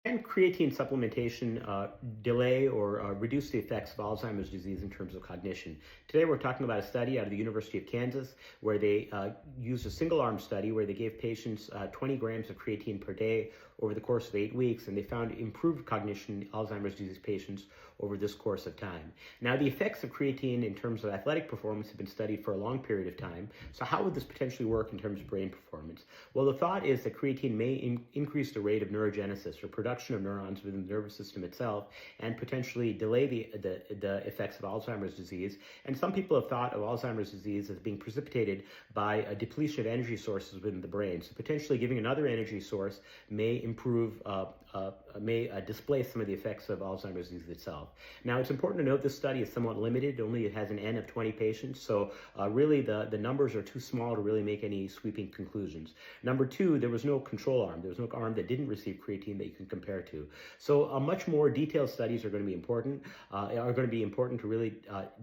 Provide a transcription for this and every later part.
Can creatine supplementation delay or reduce the effects of Alzheimer's disease in terms of cognition? Today we're talking about a study out of the University of Kansas where they used a single-arm study where they gave patients 20 grams of creatine per day over the course of 8 weeks, and they found improved cognition in Alzheimer's disease patients over this course of time. Now, the effects of creatine in terms of athletic performance have been studied for a long period of time. So how would this potentially work in terms of brain performance? Well, the thought is that creatine may increase the rate of neurogenesis or production of neurons within the nervous system itself and potentially delay the effects of Alzheimer's disease. And some people have thought of Alzheimer's disease as being precipitated by a depletion of energy sources within the brain. So potentially giving another energy source may displace some of the effects of Alzheimer's disease itself. Now, it's important to note this study is somewhat limited. It has an N of 20 patients. So really the numbers are too small to really make any sweeping conclusions. Number two, there was no control arm. There was no arm that didn't receive creatine that you can compare to. So much more detailed studies are going to be important, to really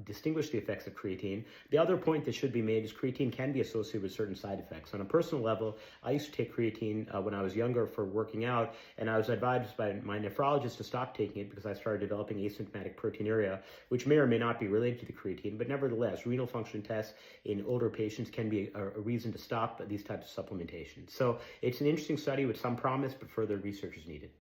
distinguish the effects of creatine. The other point that should be made is creatine can be associated with certain side effects. On a personal level, I used to take creatine when I was younger for working out, and I was advised by my nephrologist to stop taking it because I started developing asymptomatic proteinuria, which may or may not be related to the creatine, but nevertheless, renal function tests in older patients can be a reason to stop these types of supplementation. So it's an interesting study with some promise, but further research is needed.